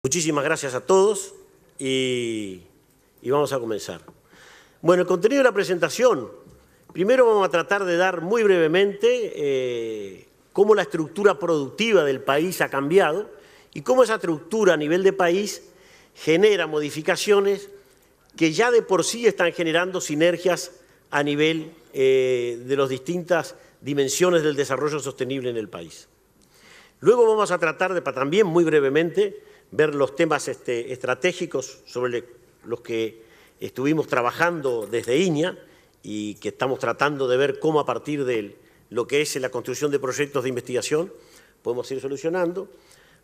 Muchísimas gracias a todos y vamos a comenzar. Bueno, el contenido de la presentación. Primero vamos a tratar de dar muy brevemente cómo la estructura productiva del país ha cambiado y cómo esa estructura a nivel de país genera modificaciones que ya de por sí están generando sinergias a nivel de las distintas dimensiones del desarrollo sostenible en el país. Luego vamos a tratar de, también muy brevemente, ver los temas estratégicos sobre los que estuvimos trabajando desde INIA y que estamos tratando de ver cómo a partir de lo que es la construcción de proyectos de investigación podemos ir solucionando.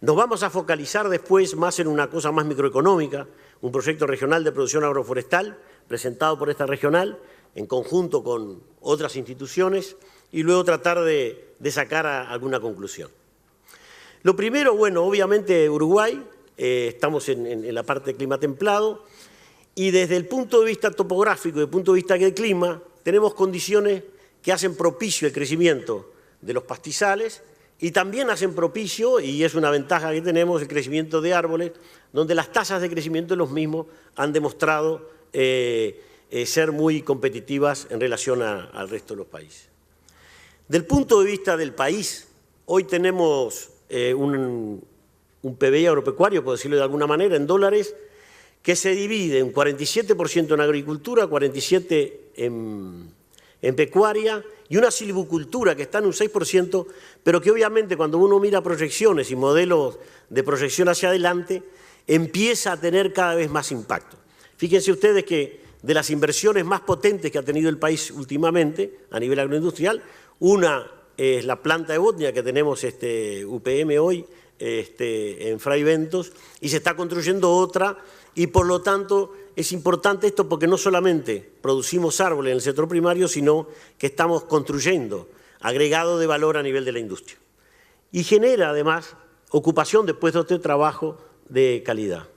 Nos vamos a focalizar después más en una cosa más microeconómica, un proyecto regional de producción agroforestal presentado por esta regional en conjunto con otras instituciones y luego tratar de sacar alguna conclusión. Lo primero, bueno, obviamente Uruguay, estamos en la parte de clima templado y desde el punto de vista topográfico, desde el punto de vista del clima, tenemos condiciones que hacen propicio el crecimiento de los pastizales y también hacen propicio, y es una ventaja que tenemos, el crecimiento de árboles, donde las tasas de crecimiento de los mismos han demostrado ser muy competitivas en relación al resto de los países. Del punto de vista del país, hoy tenemos un PBI agropecuario, por decirlo de alguna manera, en dólares, que se divide en 47% en agricultura, 47% en pecuaria y una silvicultura que está en un 6%, pero que obviamente cuando uno mira proyecciones y modelos de proyección hacia adelante, empieza a tener cada vez más impacto. Fíjense ustedes que de las inversiones más potentes que ha tenido el país últimamente a nivel agroindustrial, una es la planta de Botnia que tenemos UPM hoy en Fray Bentos y se está construyendo otra y por lo tanto es importante esto porque no solamente producimos árboles en el sector primario, sino que estamos construyendo agregado de valor a nivel de la industria. Y genera además ocupación de puestos de trabajo de calidad.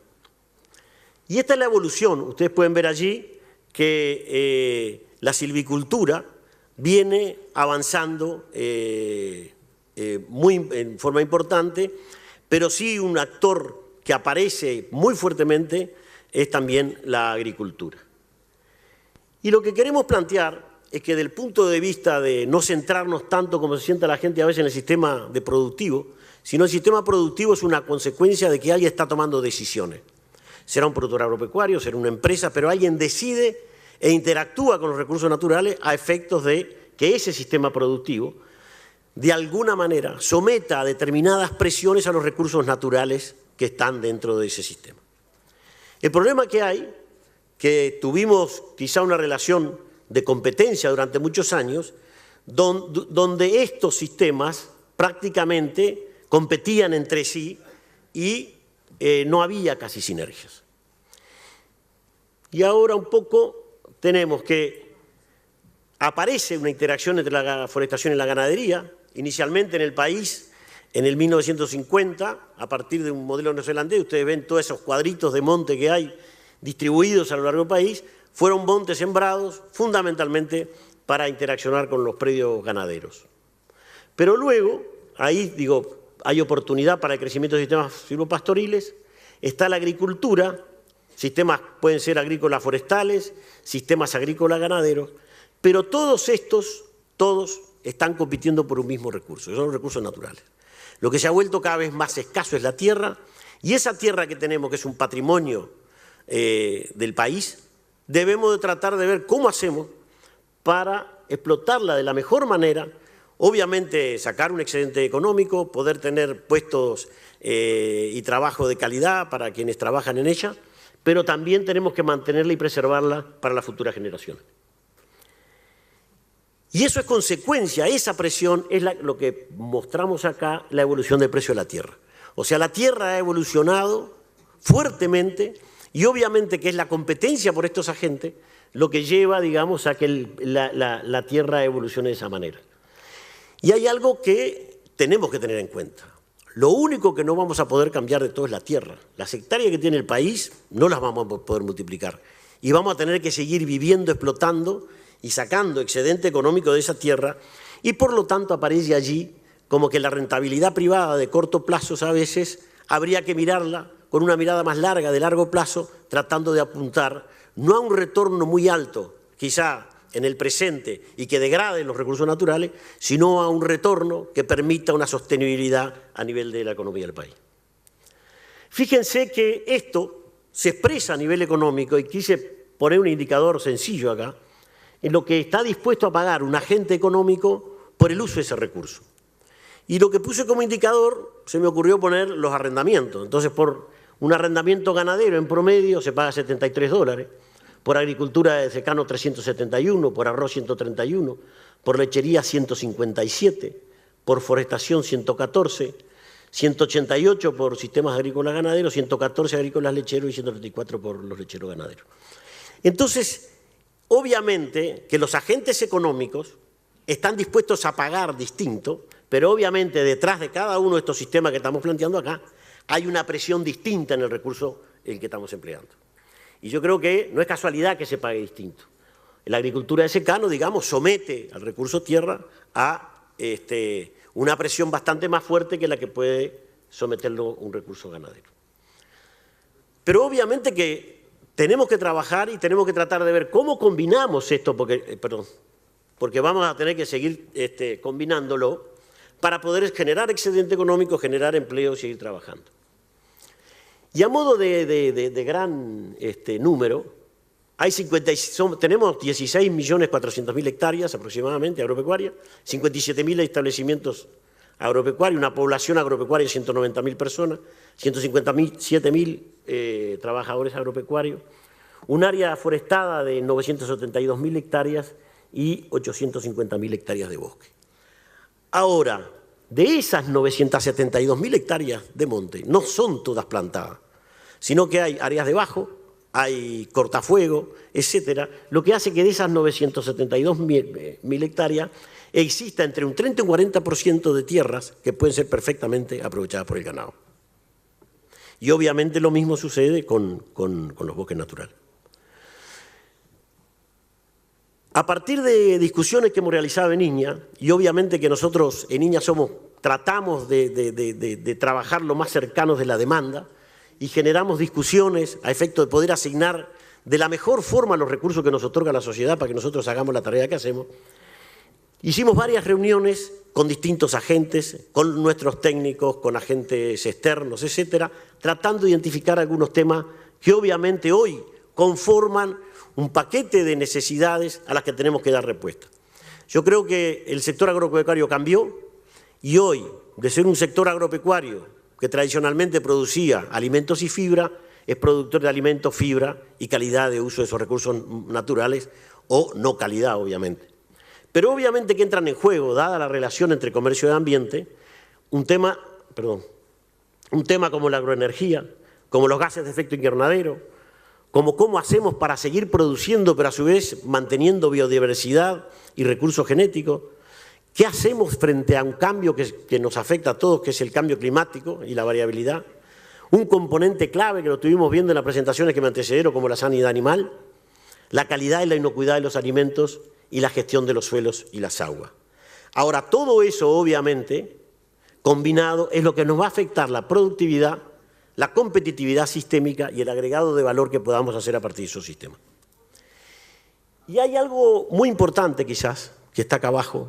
Y esta es la evolución. Ustedes pueden ver allí que la silvicultura viene avanzando en forma importante, pero sí un actor que aparece muy fuertemente es también la agricultura. Y lo que queremos plantear es que del punto de vista de no centrarnos tanto como se sienta la gente a veces en el sistema productivo, sino el sistema productivo es una consecuencia de que alguien está tomando decisiones. Será un productor agropecuario, será una empresa, pero alguien decide e interactúa con los recursos naturales a efectos de que ese sistema productivo de alguna manera someta a determinadas presiones a los recursos naturales que están dentro de ese sistema. El problema que hay, que tuvimos quizá una relación de competencia durante muchos años, donde estos sistemas prácticamente competían entre sí y no había casi sinergias. Y ahora un poco tenemos que aparece una interacción entre la forestación y la ganadería, inicialmente en el país, en el 1950, a partir de un modelo neozelandés, ustedes ven todos esos cuadritos de monte que hay distribuidos a lo largo del país, fueron montes sembrados fundamentalmente para interaccionar con los predios ganaderos. Pero luego, ahí digo, hay oportunidad para el crecimiento de sistemas silvopastoriles, está la agricultura, sistemas pueden ser agrícolas forestales, sistemas agrícolas ganaderos, pero todos estos, están compitiendo por un mismo recurso, que son los recursos naturales. Lo que se ha vuelto cada vez más escaso es la tierra, y esa tierra que tenemos, que es un patrimonio del país, debemos de tratar de ver cómo hacemos para explotarla de la mejor manera, obviamente sacar un excedente económico, poder tener puestos y trabajo de calidad para quienes trabajan en ella, pero también tenemos que mantenerla y preservarla para las futuras generaciones. Y eso es consecuencia, esa presión es lo que mostramos acá, la evolución del precio de la tierra. O sea, la tierra ha evolucionado fuertemente y obviamente que es la competencia por estos agentes lo que lleva, digamos, a que la tierra evolucione de esa manera. Y hay algo que tenemos que tener en cuenta. Lo único que no vamos a poder cambiar de todo es la tierra. Las hectáreas que tiene el país no las vamos a poder multiplicar. Y vamos a tener que seguir viviendo, explotando y sacando excedente económico de esa tierra, y por lo tanto aparece allí como que la rentabilidad privada de corto plazo a veces habría que mirarla con una mirada más larga, de largo plazo, tratando de apuntar no a un retorno muy alto, quizá en el presente y que degrade los recursos naturales, sino a un retorno que permita una sostenibilidad a nivel de la economía del país. Fíjense que esto se expresa a nivel económico, y quise poner un indicador sencillo acá, en lo que está dispuesto a pagar un agente económico por el uso de ese recurso. Y lo que puse como indicador, se me ocurrió poner los arrendamientos. Entonces, por un arrendamiento ganadero en promedio se paga $73, por agricultura de secano 371, por arroz 131, por lechería 157, por forestación 114, 188 por sistemas agrícolas ganaderos, 114 agrícolas lecheros y 134 por los lecheros ganaderos. Entonces, obviamente que los agentes económicos están dispuestos a pagar distinto, pero obviamente detrás de cada uno de estos sistemas que estamos planteando acá hay una presión distinta en el recurso en que estamos empleando. Y yo creo que no es casualidad que se pague distinto. La agricultura de secano, digamos, somete al recurso tierra a una presión bastante más fuerte que la que puede someterlo un recurso ganadero. Pero obviamente que tenemos que trabajar y tenemos que tratar de ver cómo combinamos esto, porque vamos a tener que seguir combinándolo para poder generar excedente económico, generar empleo y seguir trabajando. Y a modo de gran número, tenemos 16.400.000 hectáreas aproximadamente agropecuarias, 57.000 establecimientos agropecuarios, una población agropecuaria de 190.000 personas, 157.000 trabajadores agropecuarios, un área forestada de 972.000 hectáreas y 850.000 hectáreas de bosque. Ahora, de esas 972.000 hectáreas de monte, no son todas plantadas, sino que hay áreas de bajo, hay cortafuego, etcétera, lo que hace que de esas 972.000 hectáreas exista entre un 30 y un 40% de tierras que pueden ser perfectamente aprovechadas por el ganado. Y obviamente lo mismo sucede con los bosques naturales. A partir de discusiones que hemos realizado en INIA, y obviamente que nosotros en INIA tratamos de trabajar lo más cercanos de la demanda y generamos discusiones a efecto de poder asignar de la mejor forma los recursos que nos otorga la sociedad para que nosotros hagamos la tarea que hacemos, hicimos varias reuniones con distintos agentes, con nuestros técnicos, con agentes externos, etcétera, tratando de identificar algunos temas que obviamente hoy conforman un paquete de necesidades a las que tenemos que dar respuesta. Yo creo que el sector agropecuario cambió y hoy, de ser un sector agropecuario que tradicionalmente producía alimentos y fibra, es productor de alimentos, fibra y calidad de uso de esos recursos naturales o no calidad, obviamente. Pero obviamente que entran en juego, dada la relación entre comercio y ambiente, un tema como la agroenergía, como los gases de efecto invernadero, como cómo hacemos para seguir produciendo, pero a su vez manteniendo biodiversidad y recursos genéticos. ¿Qué hacemos frente a un cambio que nos afecta a todos, que es el cambio climático y la variabilidad? Un componente clave que lo estuvimos viendo en las presentaciones que me antecedieron, como la sanidad animal, la calidad y la inocuidad de los alimentos y la gestión de los suelos y las aguas. Ahora, todo eso, obviamente, combinado, es lo que nos va a afectar la productividad, la competitividad sistémica y el agregado de valor que podamos hacer a partir de esos sistemas. Y hay algo muy importante quizás, que está acá abajo,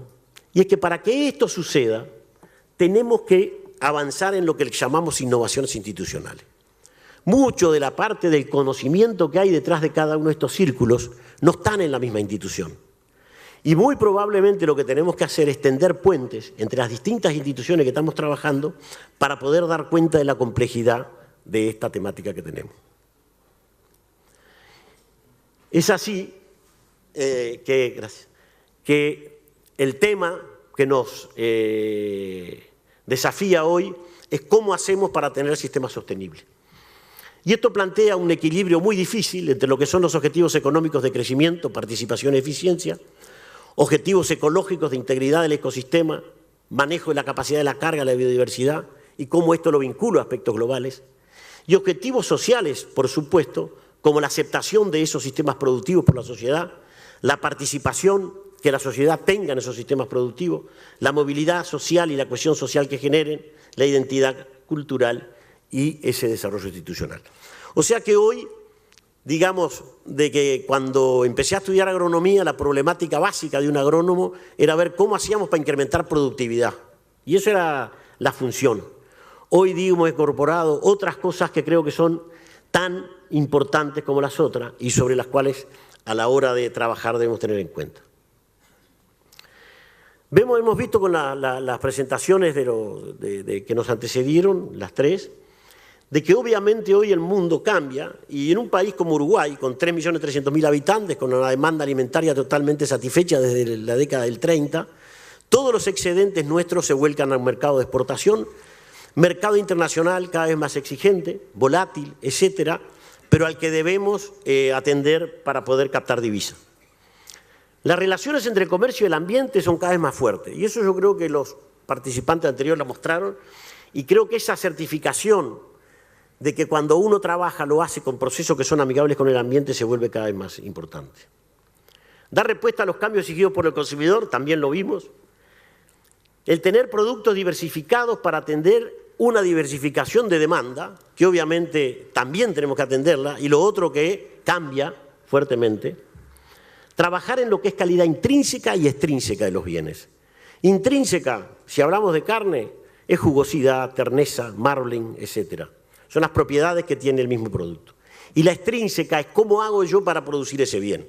y es que para que esto suceda, tenemos que avanzar en lo que llamamos innovaciones institucionales. Mucho de la parte del conocimiento que hay detrás de cada uno de estos círculos no están en la misma institución. Y muy probablemente lo que tenemos que hacer es tender puentes entre las distintas instituciones que estamos trabajando para poder dar cuenta de la complejidad de esta temática que tenemos. Es así que el tema que nos desafía hoy es cómo hacemos para tener sistemas sostenibles. Y esto plantea un equilibrio muy difícil entre lo que son los objetivos económicos de crecimiento, participación y eficiencia, objetivos ecológicos de integridad del ecosistema, manejo de la capacidad de la carga, la biodiversidad y cómo esto lo vincula a aspectos globales, y objetivos sociales, por supuesto, como la aceptación de esos sistemas productivos por la sociedad, la participación que la sociedad tenga en esos sistemas productivos, la movilidad social y la cohesión social que generen, la identidad cultural y ese desarrollo institucional. O sea que hoy, digamos, de que cuando empecé a estudiar agronomía, la problemática básica de un agrónomo era ver cómo hacíamos para incrementar productividad. Y eso era la función. Hoy, digo, hemos incorporado otras cosas que creo que son tan importantes como las otras y sobre las cuales a la hora de trabajar debemos tener en cuenta. Hemos visto con las presentaciones que nos antecedieron, las tres, de que obviamente hoy el mundo cambia y en un país como Uruguay, con 3.300.000 habitantes, con una demanda alimentaria totalmente satisfecha desde la década del 30, todos los excedentes nuestros se vuelcan al mercado de exportación, mercado internacional cada vez más exigente, volátil, etcétera, pero al que debemos atender para poder captar divisas. Las relaciones entre el comercio y el ambiente son cada vez más fuertes y eso yo creo que los participantes anteriores lo mostraron y creo que esa certificación de que cuando uno trabaja lo hace con procesos que son amigables con el ambiente se vuelve cada vez más importante. Dar respuesta a los cambios exigidos por el consumidor, también lo vimos. El tener productos diversificados para atender una diversificación de demanda, que obviamente también tenemos que atenderla, y lo otro que cambia fuertemente. Trabajar en lo que es calidad intrínseca y extrínseca de los bienes. Intrínseca, si hablamos de carne, es jugosidad, terneza, marbling, etcétera. Son las propiedades que tiene el mismo producto. Y la extrínseca es cómo hago yo para producir ese bien.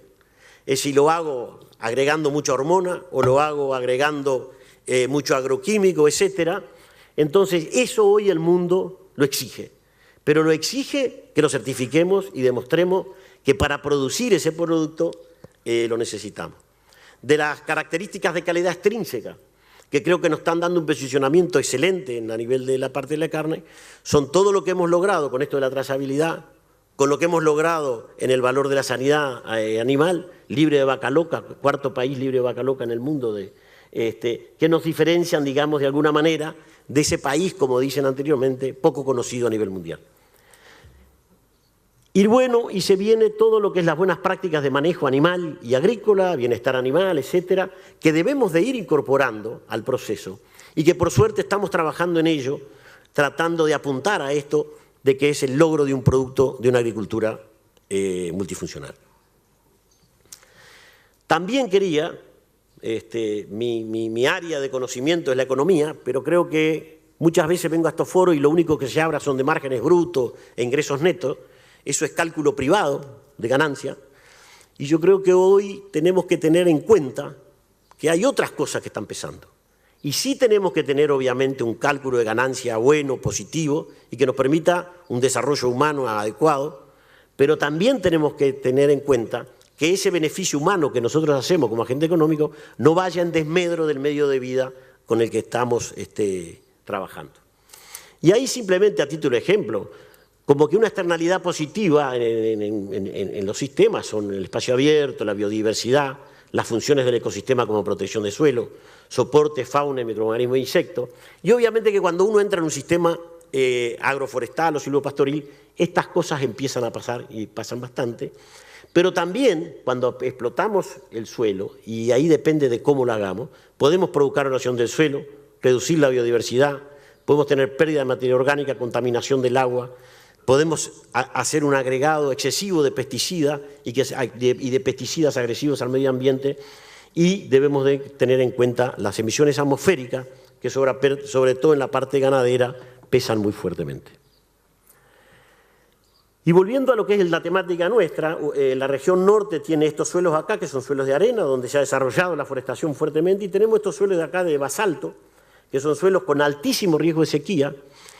Es si lo hago agregando mucha hormona o lo hago agregando mucho agroquímico, etcétera. Entonces, eso hoy el mundo lo exige. Pero lo exige que lo certifiquemos y demostremos que para producir ese producto lo necesitamos. De las características de calidad extrínseca, que creo que nos están dando un posicionamiento excelente a nivel de la parte de la carne, son todo lo que hemos logrado con esto de la trazabilidad, con lo que hemos logrado en el valor de la sanidad animal, libre de vaca loca, cuarto país libre de vaca loca en el mundo, que nos diferencian, digamos, de alguna manera, de ese país, como dicen anteriormente, poco conocido a nivel mundial. Y bueno, y se viene todo lo que es las buenas prácticas de manejo animal y agrícola, bienestar animal, etcétera, que debemos de ir incorporando al proceso y que por suerte estamos trabajando en ello, tratando de apuntar a esto de que es el logro de un producto de una agricultura multifuncional. También quería, mi área de conocimiento es la economía, pero creo que muchas veces vengo a estos foros y lo único que se habla son de márgenes brutos e ingresos netos. Eso es cálculo privado de ganancia y yo creo que hoy tenemos que tener en cuenta que hay otras cosas que están pesando. Y sí tenemos que tener obviamente un cálculo de ganancia bueno, positivo y que nos permita un desarrollo humano adecuado, pero también tenemos que tener en cuenta que ese beneficio humano que nosotros hacemos como agente económico no vaya en desmedro del medio de vida con el que estamos trabajando. Y ahí simplemente a título de ejemplo, como que una externalidad positiva en los sistemas son el espacio abierto, la biodiversidad, las funciones del ecosistema como protección de suelo, soporte, fauna y microorganismos e insectos. Y obviamente que cuando uno entra en un sistema agroforestal o silvopastoril, estas cosas empiezan a pasar y pasan bastante. Pero también cuando explotamos el suelo, y ahí depende de cómo lo hagamos, podemos provocar erosión del suelo, reducir la biodiversidad, podemos tener pérdida de materia orgánica, contaminación del agua, podemos hacer un agregado excesivo de pesticidas y de pesticidas agresivos al medio ambiente y debemos de tener en cuenta las emisiones atmosféricas que sobre todo en la parte ganadera pesan muy fuertemente. Y volviendo a lo que es la temática nuestra, la región norte tiene estos suelos acá que son suelos de arena donde se ha desarrollado la forestación fuertemente y tenemos estos suelos de acá de basalto que son suelos con altísimo riesgo de sequía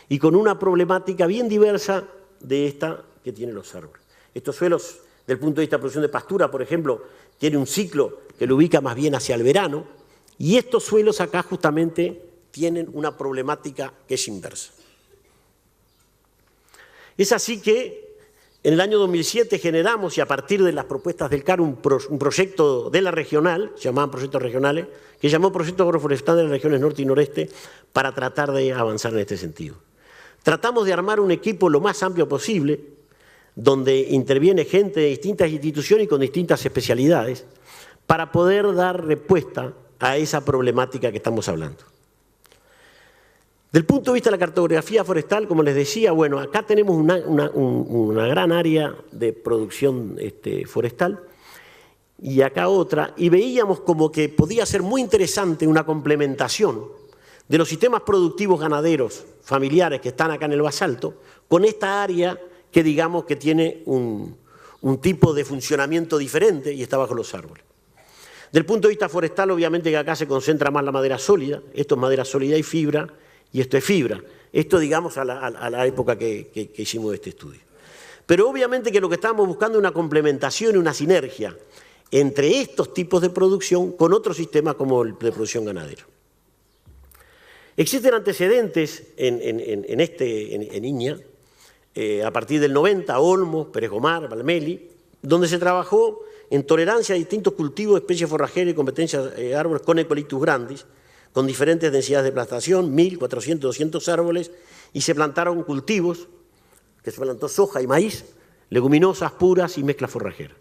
y con una problemática bien diversa de esta que tienen los árboles. Estos suelos, desde el punto de vista de producción de pastura, por ejemplo, tienen un ciclo que lo ubica más bien hacia el verano, y estos suelos acá justamente tienen una problemática que es inversa. Es así que en el año 2007 generamos, y a partir de las propuestas del CAR, un proyecto de la regional, se llamaban proyectos regionales, que llamó Proyecto Agroforestal de las regiones norte y noreste, para tratar de avanzar en este sentido. Tratamos de armar un equipo lo más amplio posible, donde interviene gente de distintas instituciones y con distintas especialidades, para poder dar respuesta a esa problemática que estamos hablando. Del punto de vista de la cartografía forestal, como les decía, bueno, acá tenemos una gran área de producción forestal y acá otra, y veíamos como que podía ser muy interesante una complementación de los sistemas productivos ganaderos familiares que están acá en el basalto con esta área que digamos que tiene un tipo de funcionamiento diferente y está bajo los árboles. Del punto de vista forestal, obviamente que acá se concentra más la madera sólida, esto es madera sólida y fibra, y esto es fibra. Esto, digamos, a la época que hicimos este estudio. Pero obviamente que lo que estábamos buscando es una complementación y una sinergia entre estos tipos de producción con otros sistemas como el de producción ganadera. Existen antecedentes en Iña, a partir del 90, Olmos, Pérez Gomar, Valmeli, donde se trabajó en tolerancia a distintos cultivos, especies forrajeras y competencias de árboles con Eucalyptus grandis, con diferentes densidades de plantación, 1000, 400, 200 árboles, y se plantaron cultivos, que se plantó soja y maíz, leguminosas puras y mezclas forrajeras.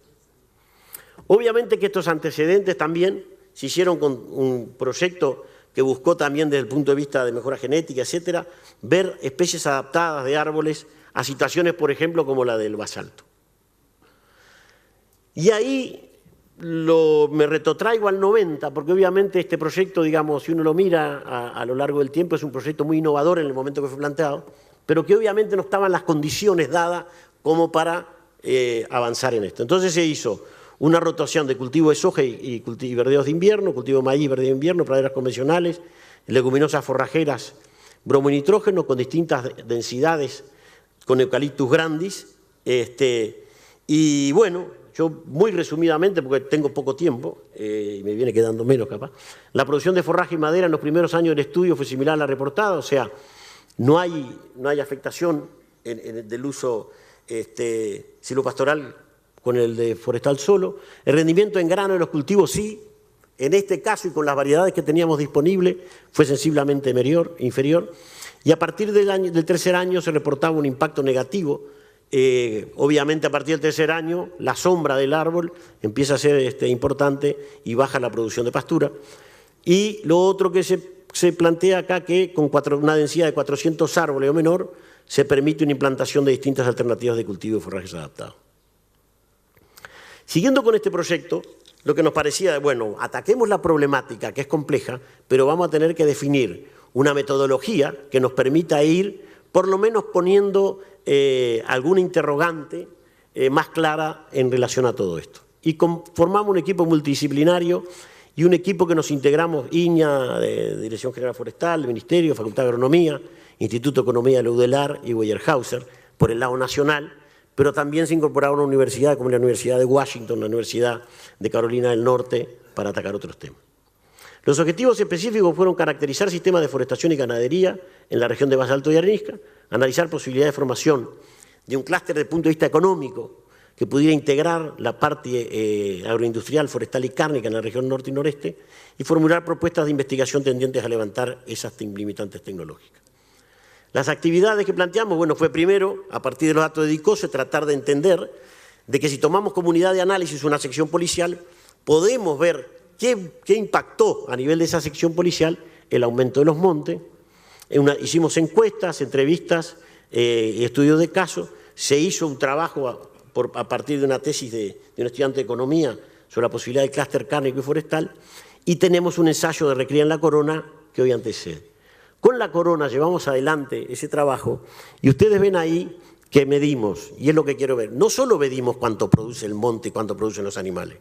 Obviamente que estos antecedentes también se hicieron con un proyecto que buscó también desde el punto de vista de mejora genética, etcétera, ver especies adaptadas de árboles a situaciones, por ejemplo, como la del basalto. Y ahí me retrotraigo al 90, porque obviamente este proyecto, digamos, si uno lo mira a lo largo del tiempo, es un proyecto muy innovador en el momento que fue planteado, pero que obviamente no estaban las condiciones dadas como para avanzar en esto. Entonces se hizo una rotación de cultivo de soja y verdeos de invierno, cultivo de maíz, verdeo de invierno, praderas convencionales, leguminosas forrajeras, bromonitrógeno con distintas densidades, con Eucalyptus grandis, y bueno, yo muy resumidamente, porque tengo poco tiempo, y me viene quedando menos capaz, la producción de forraje y madera en los primeros años del estudio fue similar a la reportada, o sea, no hay afectación del uso silvopastoral con el de forestal solo. El rendimiento en grano de los cultivos sí, en este caso y con las variedades que teníamos disponibles, fue sensiblemente inferior, y a partir del tercer año se reportaba un impacto negativo. Obviamente a partir del tercer año la sombra del árbol empieza a ser importante y baja la producción de pastura. Y lo otro que se plantea acá, que con una densidad de 400 árboles o menor se permite una implantación de distintas alternativas de cultivo y forrajes adaptados. Siguiendo con este proyecto, lo que nos parecía, bueno, ataquemos la problemática que es compleja, pero vamos a tener que definir una metodología que nos permita ir por lo menos poniendo alguna interrogante más clara en relación a todo esto. Y formamos un equipo multidisciplinario y un equipo que nos integramos, INAH, Dirección General Forestal, Ministerio, Facultad de Agronomía, Instituto de Economía de la UDELAR y Weyerhaeuser, por el lado nacional, pero también se incorporaron a universidades como la Universidad de Washington, la Universidad de Carolina del Norte, para atacar otros temas. Los objetivos específicos fueron caracterizar sistemas de forestación y ganadería en la región de Basalto y Arenisca, analizar posibilidades de formación de un clúster desde el punto de vista económico que pudiera integrar la parte agroindustrial, forestal y cárnica en la región norte y noreste, y formular propuestas de investigación tendientes a levantar esas limitantes tecnológicas. Las actividades que planteamos, bueno, fue primero, a partir de los datos de DICOSE, tratar de entender de que si tomamos como unidad de análisis una sección policial, podemos ver qué impactó a nivel de esa sección policial el aumento de los montes. Hicimos encuestas, entrevistas y estudios de casos. Se hizo un trabajo a partir de una tesis de un estudiante de economía sobre la posibilidad del clúster cárnico y forestal, y tenemos un ensayo de recría en la corona que hoy antecede. Con la corona llevamos adelante ese trabajo y ustedes ven ahí que medimos, y es lo que quiero ver, no solo medimos cuánto produce el monte y cuánto producen los animales,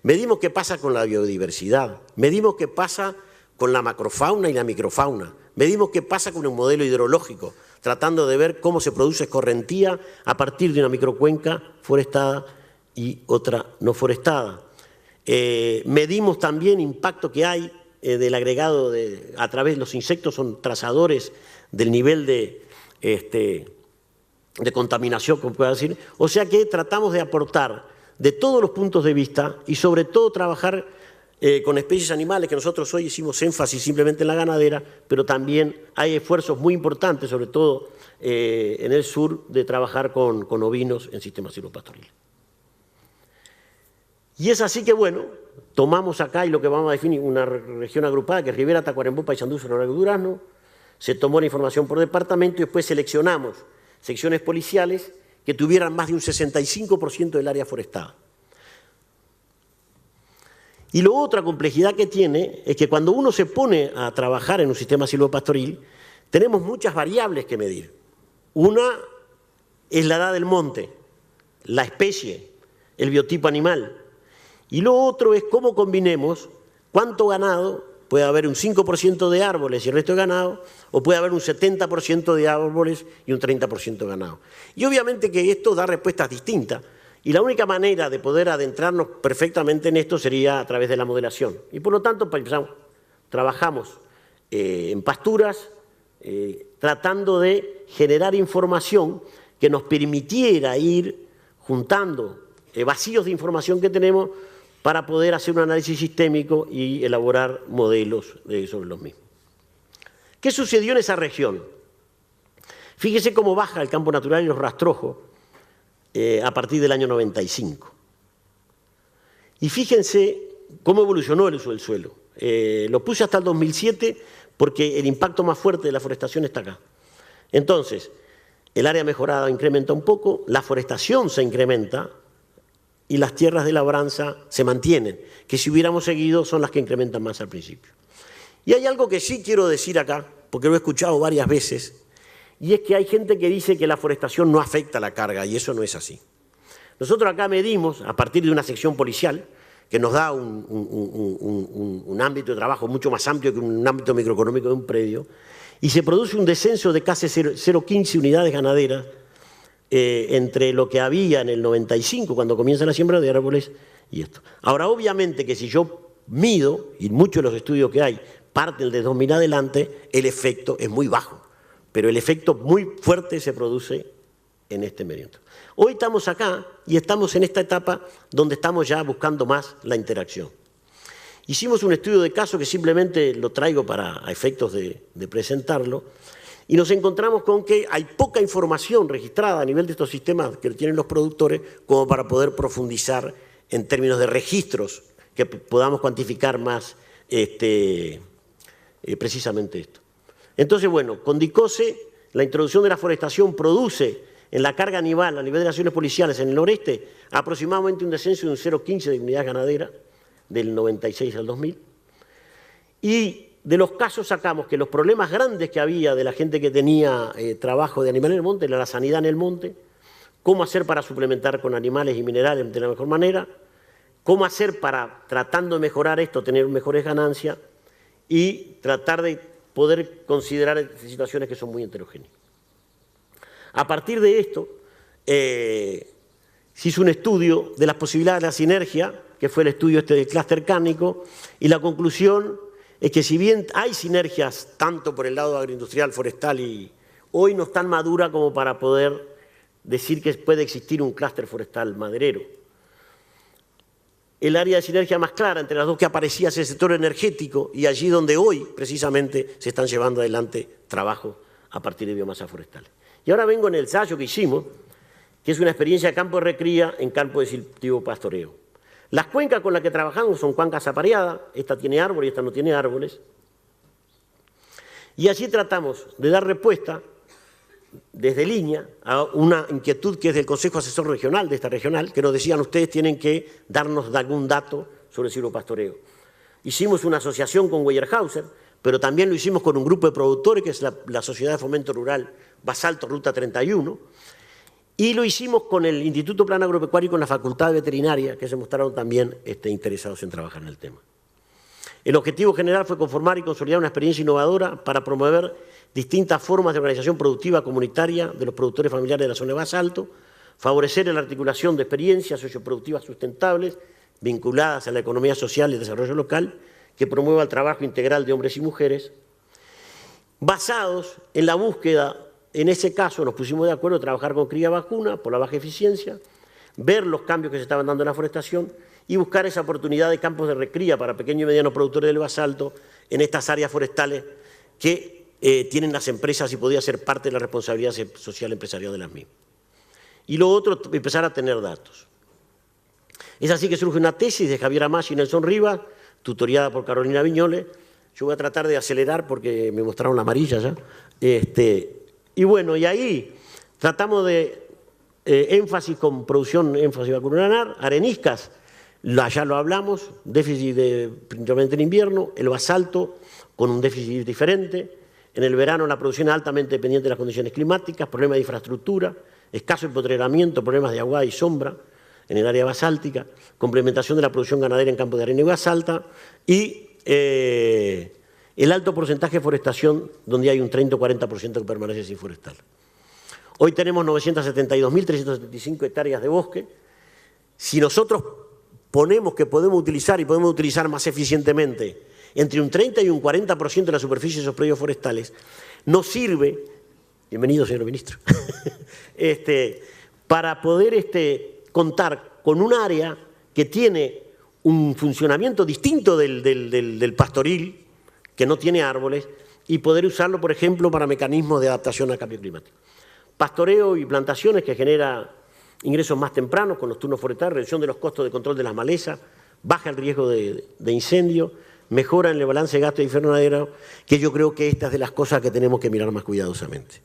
medimos qué pasa con la biodiversidad, medimos qué pasa con la macrofauna y la microfauna, medimos qué pasa con un modelo hidrológico, tratando de ver cómo se produce escorrentía a partir de una microcuenca forestada y otra no forestada. Medimos también impacto que hay del agregado a través de los insectos, son trazadores del nivel de contaminación, como puedo decir. O sea que tratamos de aportar de todos los puntos de vista y sobre todo trabajar con especies animales, que nosotros hoy hicimos énfasis simplemente en la ganadera, pero también hay esfuerzos muy importantes, sobre todo en el sur, de trabajar con ovinos en sistemas silvopastoriles. Y es así que, bueno, tomamos acá y lo que vamos a definir una región agrupada que es Ribera, Tacuarembó, Paysandú, Cerro Largo, Durazno, Se tomó la información por departamento y después seleccionamos secciones policiales que tuvieran más de un 65% del área forestada. Y la otra complejidad que tiene es que cuando uno se pone a trabajar en un sistema silvopastoril, tenemos muchas variables que medir. Una es la edad del monte, la especie, el biotipo animal. Y lo otro es cómo combinemos cuánto ganado, puede haber un 5% de árboles y el resto de ganado, o puede haber un 70% de árboles y un 30% de ganado. Y obviamente que esto da respuestas distintas, y la única manera de poder adentrarnos perfectamente en esto sería a través de la modelación. Y por lo tanto, trabajamos en pasturas, tratando de generar información que nos permitiera ir juntando vacíos de información que tenemos para poder hacer un análisis sistémico y elaborar modelos sobre los mismos. ¿Qué sucedió en esa región? Fíjese cómo baja el campo natural y los rastrojos a partir del año 95. Y fíjense cómo evolucionó el uso del suelo. Lo puse hasta el 2007 porque el impacto más fuerte de la forestación está acá. Entonces, el área mejorada incrementa un poco, la forestación se incrementa y las tierras de labranza se mantienen, que si hubiéramos seguido son las que incrementan más al principio. Y hay algo que sí quiero decir acá, porque lo he escuchado varias veces, y es que hay gente que dice que la forestación no afecta la carga, y eso no es así. Nosotros acá medimos, a partir de una sección policial, que nos da un ámbito de trabajo mucho más amplio que un ámbito microeconómico de un predio, y se produce un descenso de casi 0,15 unidades ganaderas entre lo que había en el 95, cuando comienza la siembra de árboles, y esto. Ahora, obviamente que si yo mido, y muchos de los estudios que hay parten de 2000 adelante, el efecto es muy bajo, pero el efecto muy fuerte se produce en este medio. Hoy estamos acá y estamos en esta etapa donde estamos ya buscando más la interacción. Hicimos un estudio de caso que simplemente lo traigo para efectos de presentarlo, y nos encontramos con que hay poca información registrada a nivel de estos sistemas que tienen los productores como para poder profundizar en términos de registros que podamos cuantificar más precisamente esto. Entonces, bueno, con DICOSE, la introducción de la forestación produce en la carga animal a nivel de las acciones policiales en el noreste aproximadamente un descenso de un 0,15 de unidades ganaderas del 96 al 2000. Y de los casos sacamos que los problemas grandes que había de la gente que tenía trabajo de animales en el monte era la sanidad en el monte, cómo hacer para suplementar con animales y minerales de la mejor manera, cómo hacer para, tratando de mejorar esto, tener mejores ganancias y tratar de poder considerar situaciones que son muy heterogéneas. A partir de esto, se hizo un estudio de las posibilidades de la sinergia, que fue el estudio del clúster cárnico, y la conclusión es que si bien hay sinergias tanto por el lado agroindustrial, forestal, y hoy no están maduras como para poder decir que puede existir un clúster forestal maderero. El área de sinergia más clara entre las dos que aparecía es el sector energético, y allí donde hoy precisamente se están llevando adelante trabajos a partir de biomasas forestales. Y ahora vengo en el ensayo que hicimos, que es una experiencia de campo de recría en campo de silvo pastoreo. Las cuencas con las que trabajamos son cuencas apareadas, esta tiene árboles y esta no tiene árboles. Y allí tratamos de dar respuesta desde línea a una inquietud que es del Consejo Asesor Regional, de esta regional, que nos decían ustedes tienen que darnos algún dato sobre el silvopastoreo. Hicimos una asociación con Weyerhaeuser, pero también lo hicimos con un grupo de productores, que es la Sociedad de Fomento Rural Basalto Ruta 31, y lo hicimos con el Instituto Plan Agropecuario y con la Facultad de Veterinaria, que se mostraron también interesados en trabajar en el tema. El objetivo general fue conformar y consolidar una experiencia innovadora para promover distintas formas de organización productiva comunitaria de los productores familiares de la zona de basalto, favorecer la articulación de experiencias socioproductivas sustentables vinculadas a la economía social y el desarrollo local, que promueva el trabajo integral de hombres y mujeres, basados en la búsqueda. En ese caso nos pusimos de acuerdo a trabajar con cría vacuna por la baja eficiencia, ver los cambios que se estaban dando en la forestación y buscar esa oportunidad de campos de recría para pequeños y medianos productores del basalto en estas áreas forestales que tienen las empresas y podía ser parte de la responsabilidad social empresarial de las mismas. Y lo otro, empezar a tener datos. Es así que surge una tesis de Javier Amashi y Nelson Rivas, tutoriada por Carolina Viñoles, Yo voy a tratar de acelerar porque me mostraron la amarilla ya. Y bueno, y ahí tratamos de énfasis con producción, énfasis vaculunar, areniscas, ya lo hablamos, déficit principalmente en invierno, el basalto con un déficit diferente, en el verano la producción es altamente dependiente de las condiciones climáticas, problemas de infraestructura, escaso empotreramiento, problemas de agua y sombra en el área basáltica, complementación de la producción ganadera en campos de arena y basalta y el alto porcentaje de forestación donde hay un 30 o 40% que permanece sin forestal. Hoy tenemos 972.375 hectáreas de bosque. Si nosotros ponemos que podemos utilizar y podemos utilizar más eficientemente entre un 30 y un 40% de la superficie de esos predios forestales, nos sirve, bienvenido señor ministro, para poder contar con un área que tiene un funcionamiento distinto del pastoril, que no tiene árboles, y poder usarlo, por ejemplo, para mecanismos de adaptación al cambio climático. Pastoreo y plantaciones que genera ingresos más tempranos con los turnos forestales, reducción de los costos de control de las malezas, baja el riesgo de incendio, mejora en el balance de gasto de invernadero, que yo creo que esta es de las cosas que tenemos que mirar más cuidadosamente.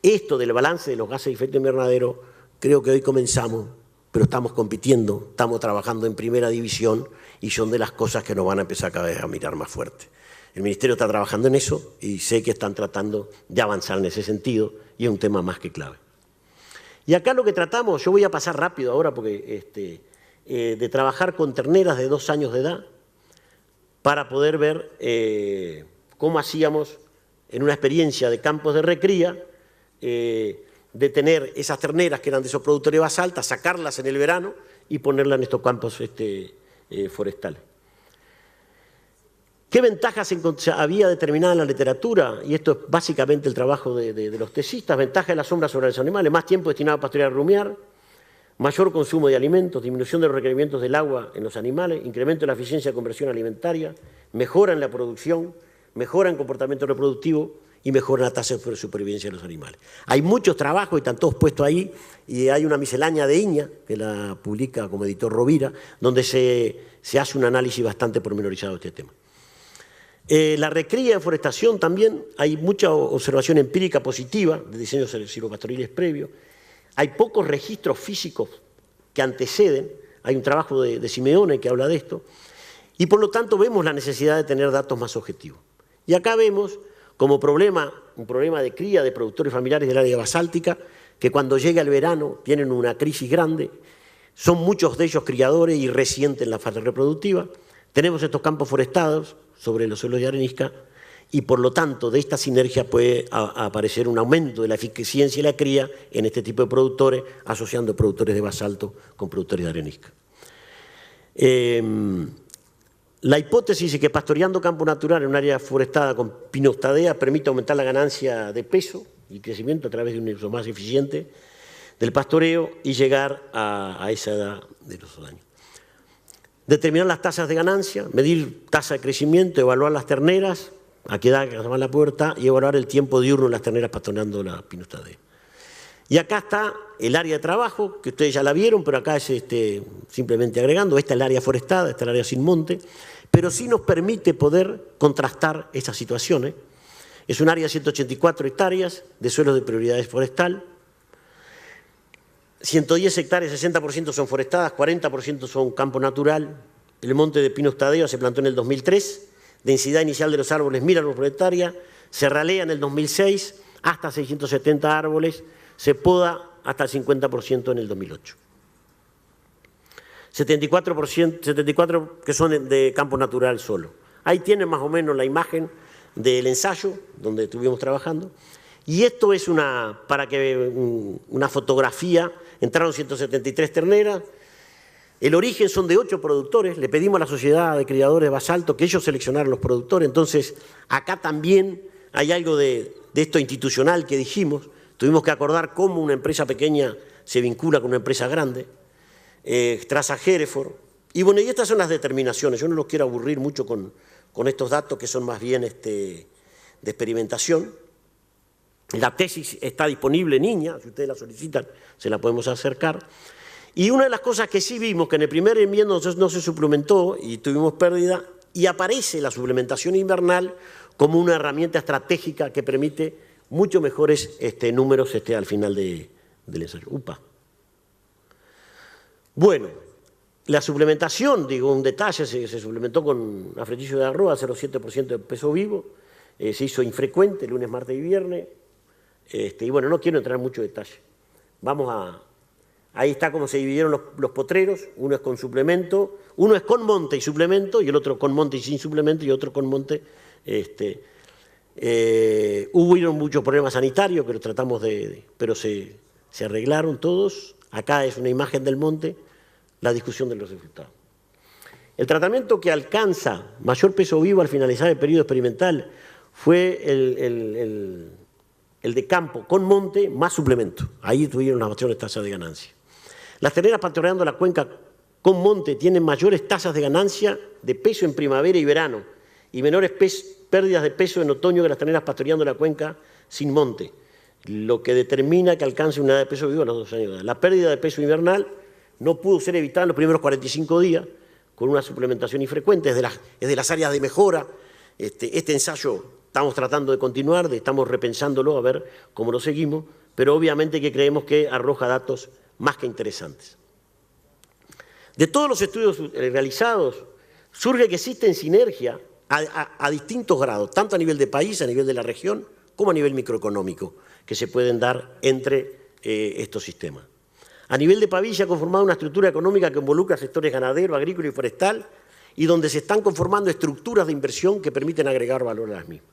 Esto del balance de los gases de efecto invernadero, creo que hoy comenzamos, pero estamos compitiendo, estamos trabajando en primera división y son de las cosas que nos van a empezar cada vez a mirar más fuerte. El Ministerio está trabajando en eso y sé que están tratando de avanzar en ese sentido y es un tema más que clave. Y acá lo que tratamos, yo voy a pasar rápido ahora porque de trabajar con terneras de 2 años de edad para poder ver cómo hacíamos en una experiencia de campos de recría, de tener esas terneras que eran de esos productores de basalta, sacarlas en el verano y ponerlas en estos campos forestales. ¿Qué ventajas había determinada en la literatura? Y esto es básicamente el trabajo de los tesistas. Ventaja de la sombra sobre los animales, más tiempo destinado a pastorear y rumiar, mayor consumo de alimentos, disminución de los requerimientos del agua en los animales, incremento de la eficiencia de conversión alimentaria, mejora en la producción, mejora en comportamiento reproductivo y mejora en la tasa de supervivencia de los animales. Hay muchos trabajos y están todos puestos ahí y hay una miscelánea de INAH, que la publica como editor Rovira, donde se hace un análisis bastante pormenorizado de este tema. La recría en forestación también, hay mucha observación empírica positiva de diseños silvopastoriles previos, hay pocos registros físicos que anteceden, hay un trabajo de Simeone que habla de esto, y por lo tanto vemos la necesidad de tener datos más objetivos. Y acá vemos como problema, un problema de cría de productores familiares del área basáltica, que cuando llega el verano tienen una crisis grande, son muchos de ellos criadores y resienten la fase reproductiva, tenemos estos campos forestados sobre los suelos de arenisca y por lo tanto de esta sinergia puede aparecer un aumento de la eficiencia y la cría en este tipo de productores, asociando productores de basalto con productores de arenisca. La hipótesis es que pastoreando campo natural en un área forestada con pinostadea permite aumentar la ganancia de peso y crecimiento a través de un uso más eficiente del pastoreo y llegar a esa edad de los años. Determinar las tasas de ganancia, medir tasa de crecimiento, evaluar las terneras, a qué edad asoman la puerta y evaluar el tiempo diurno de las terneras pastoreando la pinostadea. Y acá está el área de trabajo, que ustedes ya la vieron, pero acá es simplemente agregando, esta es el área forestada, esta es el área sin monte, pero sí nos permite poder contrastar estas situaciones. Es un área de 184 hectáreas de suelos de prioridad forestal, 110 hectáreas, 60% son forestadas, 40% son campo natural. El monte de Pinos Tadeo se plantó en el 2003, densidad inicial de los árboles 1000 árboles por hectárea, se ralea en el 2006 hasta 670 árboles, se poda hasta el 50% en el 2008. 74 que son de campo natural solo. Ahí tienen más o menos la imagen del ensayo donde estuvimos trabajando. Y esto es una fotografía, entraron 173 terneras, el origen son de 8 productores, le pedimos a la Sociedad de Criadores de Basalto que ellos seleccionaran los productores, entonces acá también hay algo de esto institucional que dijimos, tuvimos que acordar cómo una empresa pequeña se vincula con una empresa grande, Traza Hereford, y bueno, y estas son las determinaciones, yo no los quiero aburrir mucho con estos datos que son más bien de experimentación. La tesis está disponible en INAH, si ustedes la solicitan, se la podemos acercar. Y una de las cosas que sí vimos, que en el primer enmiendo no se suplementó y tuvimos pérdida, y aparece la suplementación invernal como una herramienta estratégica que permite mucho mejores números al final del ensayo. Bueno, la suplementación, digo, un detalle, se suplementó con afretillo de arroba, 0,7% de peso vivo, se hizo infrecuente lunes, martes y viernes, y bueno, no quiero entrar en mucho detalle. Ahí está cómo se dividieron los potreros, uno es con suplemento, uno es con monte y suplemento, y el otro con monte y sin suplemento, y otro con monte. Hubo muchos problemas sanitarios, pero pero se arreglaron todos. Acá es una imagen del monte, la discusión de los resultados. El tratamiento que alcanza mayor peso vivo al finalizar el periodo experimental fue el de campo con monte más suplemento. Ahí tuvieron las mayores tasas de ganancia. Las terneras pastoreando la cuenca con monte tienen mayores tasas de ganancia de peso en primavera y verano y menores pérdidas de peso en otoño que las terneras pastoreando la cuenca sin monte, lo que determina que alcance una edad de peso vivo a los 2 años de edad. La pérdida de peso invernal no pudo ser evitada en los primeros 45 días con una suplementación infrecuente, es de las áreas de mejora. Este ensayo estamos tratando de continuar, estamos repensándolo a ver cómo lo seguimos, pero obviamente que creemos que arroja datos más que interesantes. De todos los estudios realizados, surge que existen sinergia a distintos grados, tanto a nivel de país, a nivel de la región, como a nivel microeconómico, que se pueden dar entre estos sistemas. A nivel de país se ha conformado una estructura económica que involucra sectores ganadero, agrícola y forestal, y donde se están conformando estructuras de inversión que permiten agregar valor a las mismas.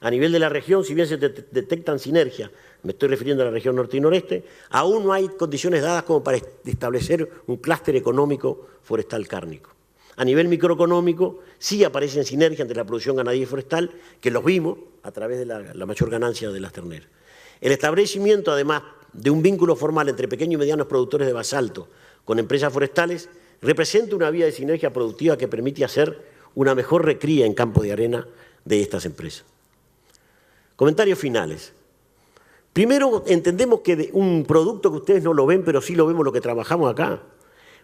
A nivel de la región, si bien se detectan sinergias, me estoy refiriendo a la región norte y noreste, aún no hay condiciones dadas como para establecer un clúster económico forestal cárnico. A nivel microeconómico, sí aparecen sinergias entre la producción ganadera y forestal, que los vimos a través de la mayor ganancia de las terneras. El establecimiento, además de un vínculo formal entre pequeños y medianos productores de basalto con empresas forestales, representa una vía de sinergia productiva que permite hacer una mejor recría en campos de arena de estas empresas. Comentarios finales. Primero, entendemos que un producto que ustedes no lo ven, pero sí lo vemos lo que trabajamos acá,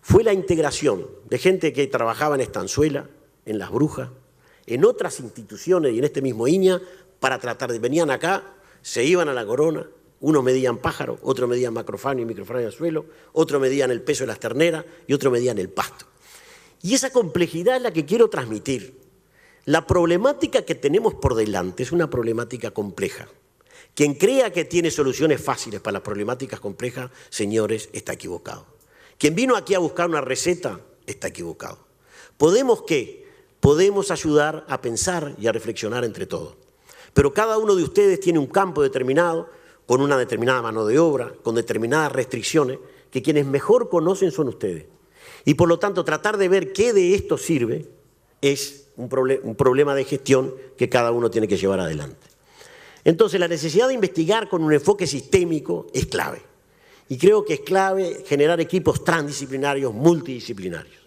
fue la integración de gente que trabajaba en Estanzuela, en Las Brujas, en otras instituciones y en este mismo INIA, para tratar de, venían acá, se iban a la corona, unos medían pájaros, otros medían macrofauna y microfauna del suelo, otros medían el peso de las terneras y otros medían el pasto. Y esa complejidad es la que quiero transmitir. La problemática que tenemos por delante es una problemática compleja. Quien crea que tiene soluciones fáciles para las problemáticas complejas, señores, está equivocado. Quien vino aquí a buscar una receta, está equivocado. ¿Podemos qué? Podemos ayudar a pensar y a reflexionar entre todos. Pero cada uno de ustedes tiene un campo determinado, con una determinada mano de obra, con determinadas restricciones, que quienes mejor conocen son ustedes. Y por lo tanto, tratar de ver qué de esto sirve es un problema de gestión que cada uno tiene que llevar adelante. Entonces, la necesidad de investigar con un enfoque sistémico es clave. Y creo que es clave generar equipos transdisciplinarios, multidisciplinarios.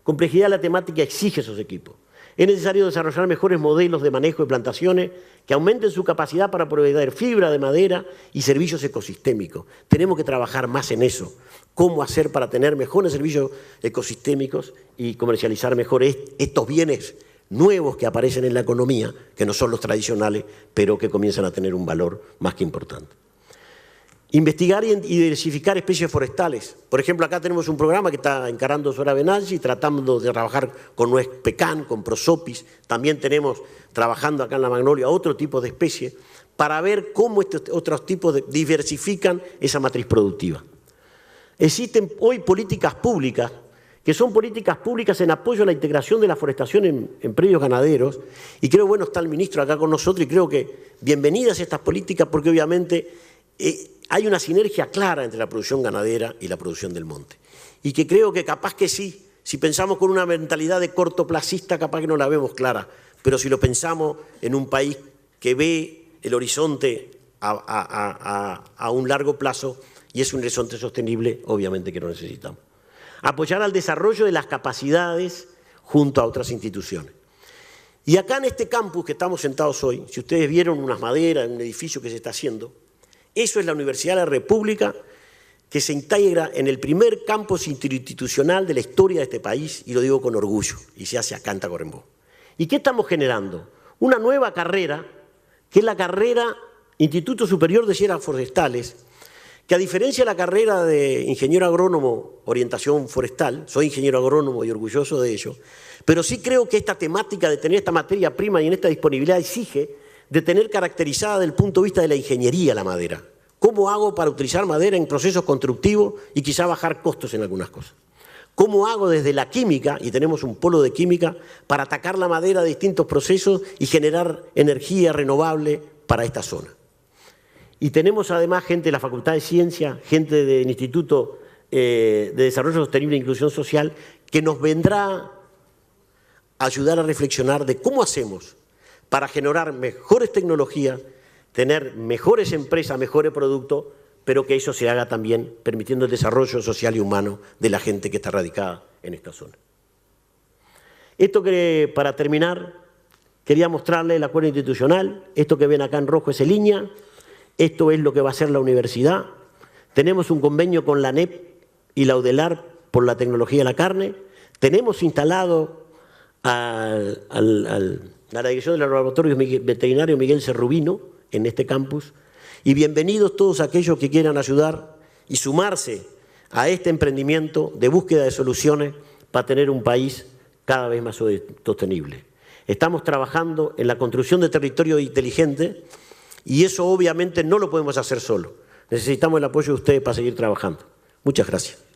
Complejidad de la temática exige esos equipos. Es necesario desarrollar mejores modelos de manejo de plantaciones que aumenten su capacidad para proveer fibra de madera y servicios ecosistémicos. Tenemos que trabajar más en eso. Cómo hacer para tener mejores servicios ecosistémicos y comercializar mejor estos bienes nuevos que aparecen en la economía, que no son los tradicionales, pero que comienzan a tener un valor más que importante. Investigar y diversificar especies forestales. Por ejemplo, acá tenemos un programa que está encarando Sora Benalci, tratando de trabajar con nuez pecan, con prosopis. También tenemos, trabajando acá en la magnolia, otro tipo de especies, para ver cómo estos otros tipos diversifican esa matriz productiva. Existen hoy políticas públicas, que son políticas públicas en apoyo a la integración de la forestación en predios ganaderos, y creo, bueno, está el ministro acá con nosotros, y creo que bienvenidas estas políticas, porque obviamente hay una sinergia clara entre la producción ganadera y la producción del monte. Y que creo que capaz que sí, si pensamos con una mentalidad de cortoplacista, capaz que no la vemos clara, pero si lo pensamos en un país que ve el horizonte a un largo plazo, y es un horizonte sostenible, obviamente que lo necesitamos. Apoyar al desarrollo de las capacidades junto a otras instituciones. Y acá en este campus que estamos sentados hoy, si ustedes vieron unas maderas en un edificio que se está haciendo, eso es la Universidad de la República que se integra en el primer campus interinstitucional de la historia de este país, y lo digo con orgullo, y se hace acá en Tacuarembó. ¿Y qué estamos generando? Una nueva carrera, que es la carrera Instituto Superior de Ciencias Forestales, que a diferencia de la carrera de ingeniero agrónomo, orientación forestal, soy ingeniero agrónomo y orgulloso de ello, pero sí creo que esta temática de tener esta materia prima y en esta disponibilidad exige de tener caracterizada desde el punto de vista de la ingeniería la madera. ¿Cómo hago para utilizar madera en procesos constructivos y quizá bajar costos en algunas cosas? ¿Cómo hago desde la química, y tenemos un polo de química, para atacar la madera de distintos procesos y generar energía renovable para esta zona? Y tenemos además gente de la Facultad de Ciencia, gente del Instituto de Desarrollo Sostenible e Inclusión Social, que nos vendrá a ayudar a reflexionar de cómo hacemos para generar mejores tecnologías, tener mejores empresas, mejores productos, pero que eso se haga también permitiendo el desarrollo social y humano de la gente que está radicada en esta zona. Esto que, para terminar, quería mostrarles el acuerdo institucional. Esto que ven acá en rojo es el INEA. Esto es lo que va a ser la universidad. Tenemos un convenio con la ANEP y la UDELAR por la tecnología de la carne. Tenemos instalado a la dirección del laboratorio veterinario Miguel Cerrubino en este campus. Y bienvenidos todos aquellos que quieran ayudar y sumarse a este emprendimiento de búsqueda de soluciones para tener un país cada vez más sostenible. Estamos trabajando en la construcción de territorio inteligente y eso obviamente no lo podemos hacer solo. Necesitamos el apoyo de ustedes para seguir trabajando. Muchas gracias.